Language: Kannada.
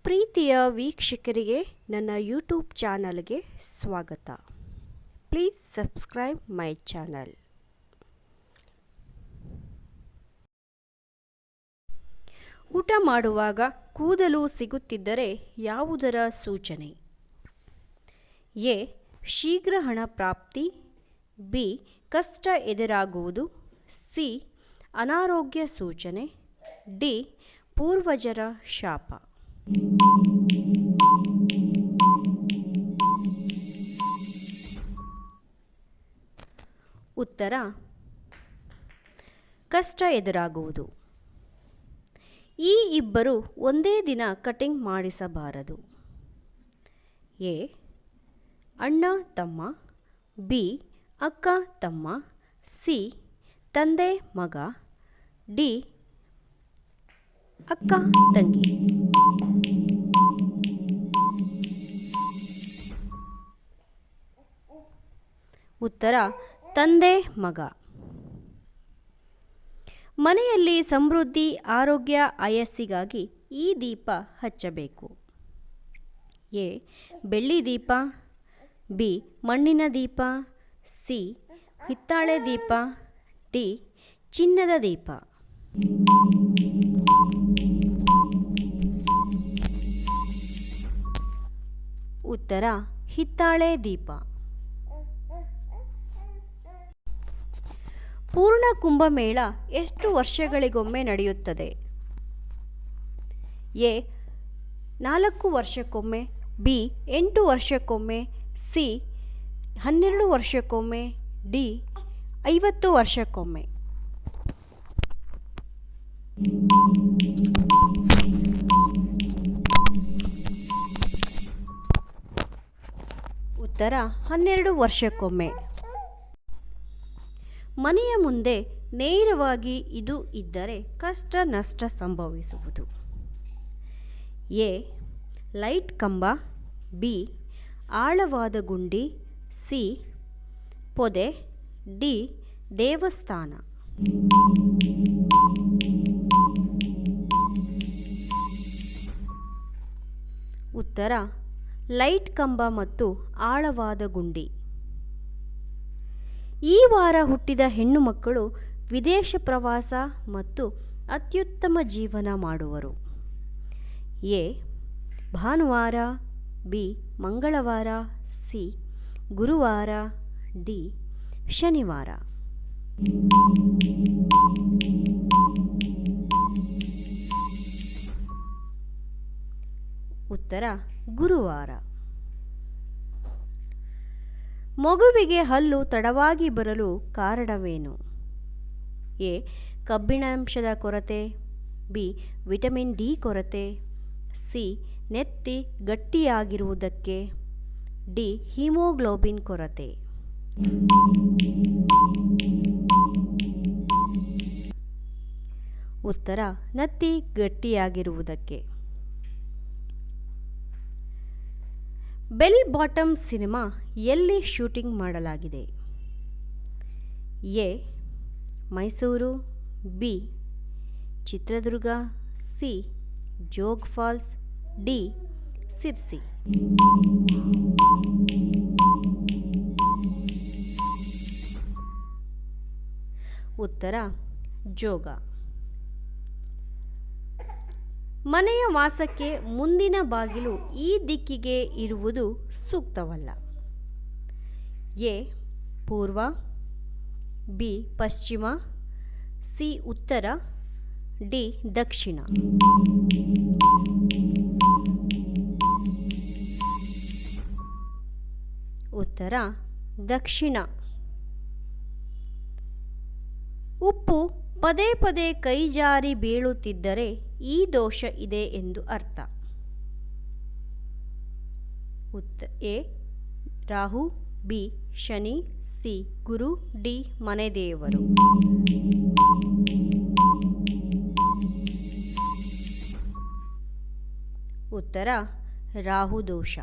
ಪ್ರೀತಿಯ ವೀಕ್ಷಕರಿಗೆ ನನ್ನ ಯೂಟ್ಯೂಬ್ ಚಾನಲ್ಗೆ ಸ್ವಾಗತ. Please subscribe my channel. ಊಟ ಮಾಡುವಾಗ ಕೂದಲು ಸಿಗುತ್ತಿದ್ದರೆ ಯಾವುದರ ಸೂಚನೆ? ಎ. ಶೀಘ್ರ ಹಣ ಪ್ರಾಪ್ತಿ. ಬಿ. ಕಷ್ಟ ಎದುರಾಗುವುದು. ಸಿ. ಅನಾರೋಗ್ಯ ಸೂಚನೆ. ಡಿ. ಪೂರ್ವಜರ ಶಾಪ. ಉತ್ತರ ಕಷ್ಟ ಎದುರಾಗುವುದು. ಈ ಇಬ್ಬರು ಒಂದೇ ದಿನ ಕಟಿಂಗ್ ಮಾಡಿಸಬಾರದು. ಎ. ಅಣ್ಣ ತಮ್ಮ. ಬಿ. ಅಕ್ಕ ತಮ್ಮ. ಸಿ. ತಂದೆ ಮಗ. ಡಿ. ಅಕ್ಕ ತಂಗಿ. ಉತ್ತರ ತಂದೆ ಮಗ. ಮನೆಯಲ್ಲಿ ಸಮೃದ್ಧಿ, ಆರೋಗ್ಯ, ಆಯಸ್ಸಿಗಾಗಿ ಈ ದೀಪ ಹಚ್ಚಬೇಕು. ಎ. ಬೆಳ್ಳಿ ದೀಪ. ಬಿ. ಮಣ್ಣಿನ ದೀಪ. ಸಿ. ಹಿತ್ತಾಳೆ ದೀಪ. ಡಿ. ಚಿನ್ನದ ದೀಪ. ಉತ್ತರ ಹಿತ್ತಾಳೆ ದೀಪ. ಪೂರ್ಣ ಕುಂಭಮೇಳ ಎಷ್ಟು ವರ್ಷಗಳಿಗೊಮ್ಮೆ ನಡೆಯುತ್ತದೆ? ಎ. 4 ವರ್ಷಕ್ಕೊಮ್ಮೆ. ಬಿ. 8 ವರ್ಷಕ್ಕೊಮ್ಮೆ. ಸಿ. 12 ವರ್ಷಕ್ಕೊಮ್ಮೆ. ಡಿ. 50 ವರ್ಷಕ್ಕೊಮ್ಮೆ. ಉತ್ತರ 12 ವರ್ಷಕ್ಕೊಮ್ಮೆ. ಮನೆಯ ಮುಂದೆ ನೇರವಾಗಿ ಇದು ಇದ್ದರೆ ಕಷ್ಟ ನಷ್ಟ ಸಂಭವಿಸುವುದು. ಎ. ಲೈಟ್ ಕಂಬ. ಬಿ. ಆಳವಾದ ಗುಂಡಿ. ಸಿ. ಪೊದೆ. ಡಿ. ದೇವಸ್ಥಾನ. ಉತ್ತರ ಲೈಟ್ ಕಂಬ ಮತ್ತು ಆಳವಾದ ಗುಂಡಿ. ಈ ವಾರ ಹುಟ್ಟಿದ ಹೆಣ್ಣು ಮಕ್ಕಳು ವಿದೇಶ ಪ್ರವಾಸ ಮತ್ತು ಅತ್ಯುತ್ತಮ ಜೀವನ ಮಾಡುವರು. ಎ. ಭಾನುವಾರ. ಬಿ. ಮಂಗಳವಾರ. ಸಿ. ಗುರುವಾರ. ಡಿ. ಶನಿವಾರ. ಉತ್ತರ ಗುರುವಾರ. ಮಗುವಿಗೆ ಹಲ್ಲು ತಡವಾಗಿ ಬರಲು ಕಾರಣವೇನು? ಎ. ಕಬ್ಬಿಣಾಂಶದ ಕೊರತೆ. ಬಿ. ವಿಟಮಿನ್ ಡಿ ಕೊರತೆ. ಸಿ. ನೆತ್ತಿ ಗಟ್ಟಿಯಾಗಿರುವುದಕ್ಕೆ. ಡಿ. ಹಿಮೋಗ್ಲೋಬಿನ್ ಕೊರತೆ. ಉತ್ತರ ನೆತ್ತಿ ಗಟ್ಟಿಯಾಗಿರುವುದಕ್ಕೆ. ಬೆಲ್ ಬಾಟಮ್ ಸಿನಿಮಾ ಎಲ್ಲಿ ಶೂಟಿಂಗ್ ಮಾಡಲಾಗಿದೆ? A. Mysuru. B. Chitradurga. C. Jog falls. D. Sirsi. ಉತ್ತರ ಜೋಗ. ಮನೆಯ ವಾಸಕ್ಕೆ ಮುಂದಿನ ಬಾಗಿಲು ಈ ದಿಕ್ಕಿಗೆ ಇರುವುದು ಸೂಕ್ತವಲ್ಲ. ಎ. ಪೂರ್ವ. ಬಿ. ಪಶ್ಚಿಮ. ಸಿ. ಉತ್ತರ. ಡಿ. ದಕ್ಷಿಣ. ಉತ್ತರ ದಕ್ಷಿಣ. ಉಪ್ಪು ಪದೇ ಪದೇ ಕೈ ಜಾರಿ ಬೀಳುತ್ತಿದ್ದರೆ ಈ ದೋಷ ಇದೆ ಎಂದು ಅರ್ಥ. A. Rahu. B. Shani. C. Guru. D. ಮನೆದೇವರು. ಉತ್ತರ ರಾಹು ದೋಷ.